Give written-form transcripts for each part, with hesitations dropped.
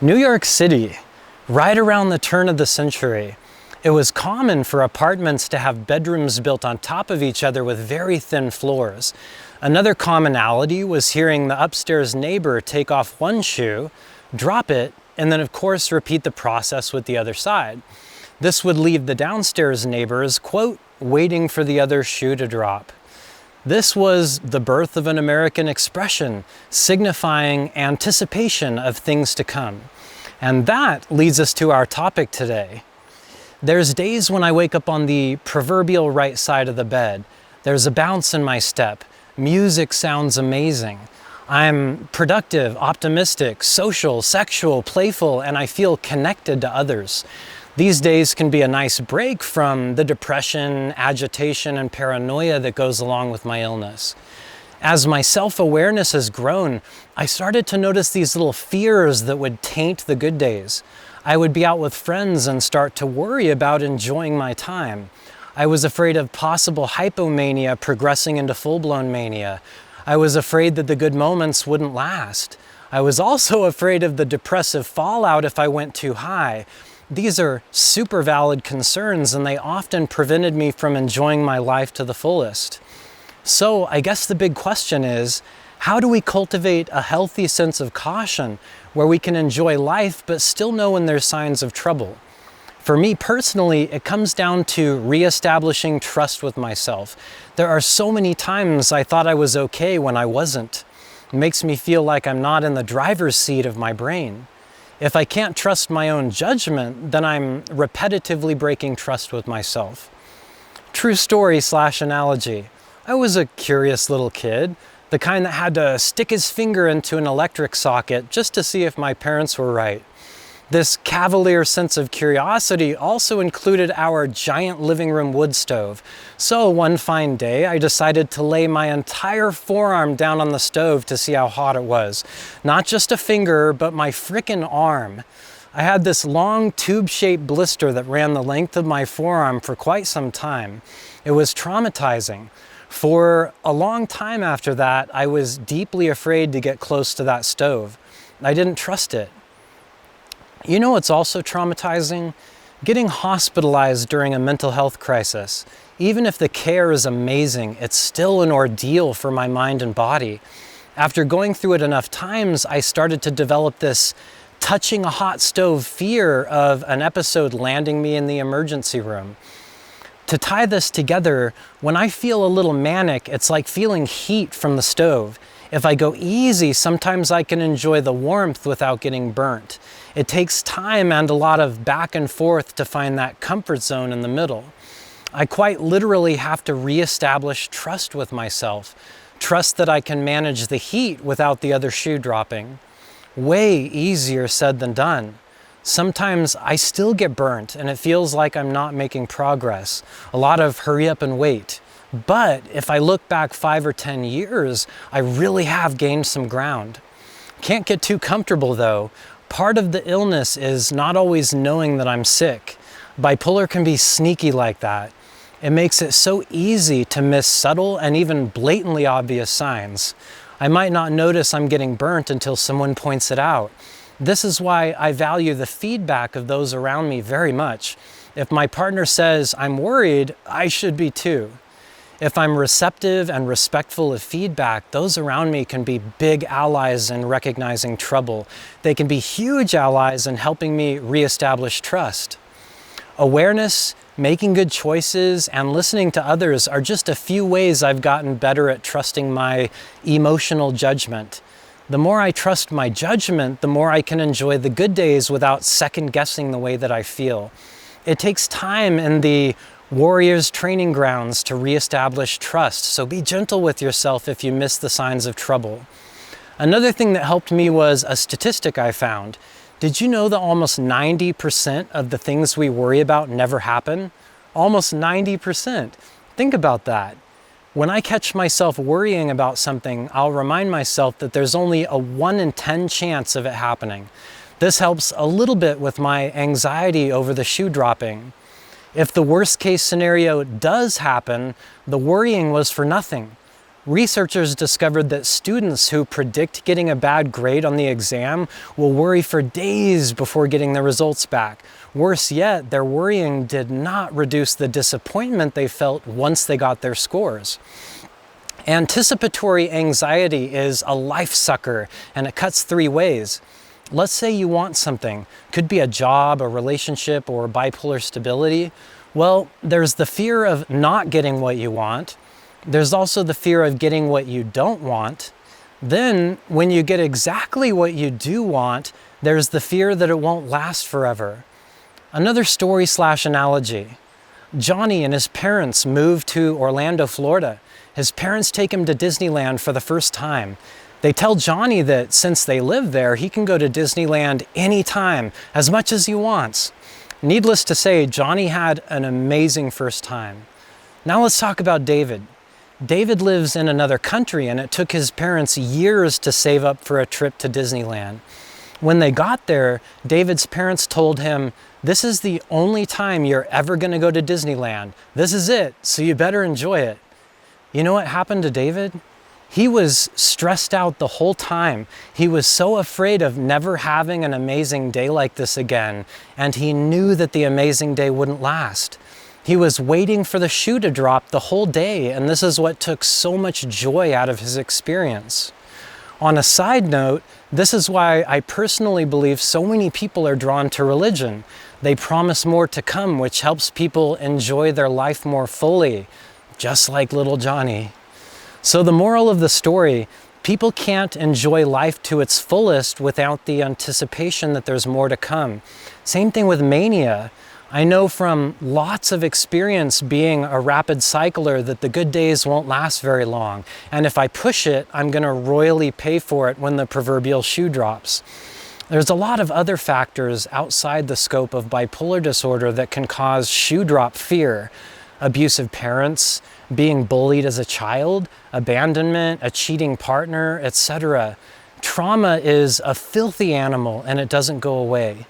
New York City, right around the turn of the century, it was common for apartments to have bedrooms built on top of each other with very thin floors. Another commonality was hearing the upstairs neighbor take off one shoe, drop it, and then of course repeat the process with the other side. This would leave the downstairs neighbors, quote, waiting for the other shoe to drop. This was the birth of an American expression signifying anticipation of things to come. And that leads us to our topic today. There's days when I wake up on the proverbial right side of the bed. There's a bounce in my step. Music sounds amazing. I'm productive, optimistic, social, sexual, playful, and I feel connected to others. These days can be a nice break from the depression, agitation, and paranoia that goes along with my illness. As my self-awareness has grown, I started to notice these little fears that would taint the good days. I would be out with friends and start to worry about enjoying my time. I was afraid of possible hypomania progressing into full-blown mania. I was afraid that the good moments wouldn't last. I was also afraid of the depressive fallout if I went too high. These are super valid concerns, and they often prevented me from enjoying my life to the fullest. So I guess the big question is, how do we cultivate a healthy sense of caution where we can enjoy life but still know when there's signs of trouble? For me personally, it comes down to reestablishing trust with myself. There are so many times I thought I was okay when I wasn't. It makes me feel like I'm not in the driver's seat of my brain. If I can't trust my own judgment, then I'm repetitively breaking trust with myself. True story / analogy. I was a curious little kid, the kind that had to stick his finger into an electric socket just to see if my parents were right. This cavalier sense of curiosity also included our giant living room wood stove. So one fine day, I decided to lay my entire forearm down on the stove to see how hot it was. Not just a finger, but my frickin' arm. I had this long tube-shaped blister that ran the length of my forearm for quite some time. It was traumatizing. For a long time after that, I was deeply afraid to get close to that stove. I didn't trust it. You know what's also traumatizing? Getting hospitalized during a mental health crisis. Even if the care is amazing, it's still an ordeal for my mind and body. After going through it enough times, I started to develop this touching a hot stove fear of an episode landing me in the emergency room. To tie this together, when I feel a little manic, it's like feeling heat from the stove. If I go easy, sometimes I can enjoy the warmth without getting burnt. It takes time and a lot of back and forth to find that comfort zone in the middle. I quite literally have to reestablish trust with myself. Trust that I can manage the heat without the other shoe dropping. Way easier said than done. Sometimes I still get burnt and it feels like I'm not making progress. A lot of hurry up and wait. But if I look back 5 or 10 years, I really have gained some ground. Can't get too comfortable though. Part of the illness is not always knowing that I'm sick. Bipolar can be sneaky like that. It makes it so easy to miss subtle and even blatantly obvious signs. I might not notice I'm getting burnt until someone points it out. This is why I value the feedback of those around me very much. If my partner says I'm worried, I should be too. If I'm receptive and respectful of feedback, those around me can be big allies in recognizing trouble. They can be huge allies in helping me reestablish trust. Awareness, making good choices, and listening to others are just a few ways I've gotten better at trusting my emotional judgment. The more I trust my judgment, the more I can enjoy the good days without second-guessing the way that I feel. It takes time in the warrior's training grounds to reestablish trust, so be gentle with yourself if you miss the signs of trouble. Another thing that helped me was a statistic I found. Did you know that almost 90% of the things we worry about never happen? Almost 90%. Think about that. When I catch myself worrying about something, I'll remind myself that there's only a 1 in 10 chance of it happening. This helps a little bit with my anxiety over the shoe dropping. If the worst case scenario does happen, the worrying was for nothing. Researchers discovered that students who predict getting a bad grade on the exam will worry for days before getting the results back. Worse yet, their worrying did not reduce the disappointment they felt once they got their scores. Anticipatory anxiety is a life sucker, and it cuts three ways. Let's say you want something. Could be a job, a relationship, or bipolar stability. Well, there's the fear of not getting what you want. There's also the fear of getting what you don't want. Then, when you get exactly what you do want, there's the fear that it won't last forever. Another story/analogy. Johnny and his parents moved to Orlando, Florida. His parents take him to Disneyland for the first time. They tell Johnny that since they live there, he can go to Disneyland anytime, as much as he wants. Needless to say, Johnny had an amazing first time. Now let's talk about David. David lives in another country, and it took his parents years to save up for a trip to Disneyland. When they got there, David's parents told him, "This is the only time you're ever going to go to Disneyland. This is it, so you better enjoy it." You know what happened to David? He was stressed out the whole time. He was so afraid of never having an amazing day like this again, and he knew that the amazing day wouldn't last. He was waiting for the shoe to drop the whole day, and this is what took so much joy out of his experience. On a side note, this is why I personally believe so many people are drawn to religion. They promise more to come, which helps people enjoy their life more fully, just like little Johnny. So the moral of the story, people can't enjoy life to its fullest without the anticipation that there's more to come. Same thing with mania. I know from lots of experience being a rapid cycler that the good days won't last very long. And if I push it, I'm going to royally pay for it when the proverbial shoe drops. There's a lot of other factors outside the scope of bipolar disorder that can cause shoe drop fear. Abusive parents, being bullied as a child, abandonment, a cheating partner, etc. Trauma is a filthy animal, and it doesn't go away.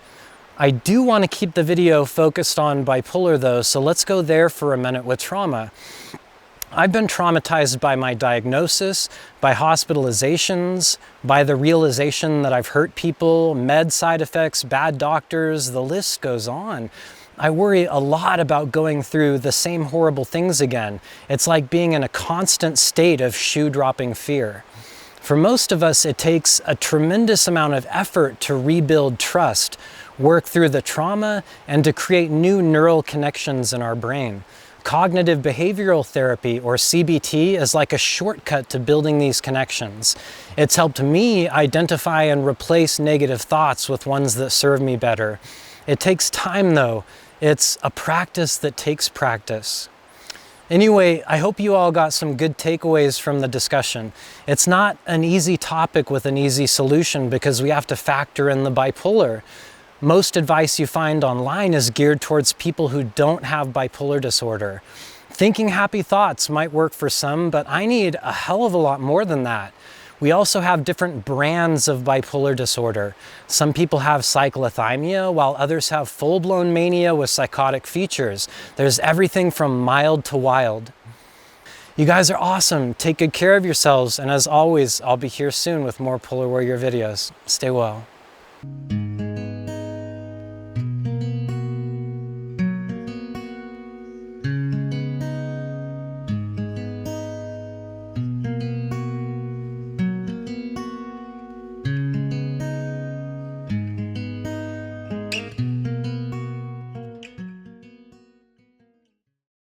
I do want to keep the video focused on bipolar though, so let's go there for a minute with trauma. I've been traumatized by my diagnosis, by hospitalizations, by the realization that I've hurt people, med side effects, bad doctors, the list goes on. I worry a lot about going through the same horrible things again. It's like being in a constant state of shoe-dropping fear. For most of us, it takes a tremendous amount of effort to rebuild trust, work through the trauma, and to create new neural connections in our brain. Cognitive behavioral therapy, or CBT, is like a shortcut to building these connections. It's helped me identify and replace negative thoughts with ones that serve me better. It takes time though. It's a practice that takes practice. Anyway, I hope you all got some good takeaways from the discussion. It's not an easy topic with an easy solution because we have to factor in the bipolar. Most advice you find online is geared towards people who don't have bipolar disorder. Thinking happy thoughts might work for some, but I need a hell of a lot more than that. We also have different brands of bipolar disorder. Some people have cyclothymia, while others have full-blown mania with psychotic features. There's everything from mild to wild. You guys are awesome. Take good care of yourselves, and as always, I'll be here soon with more Polar Warrior videos. Stay well.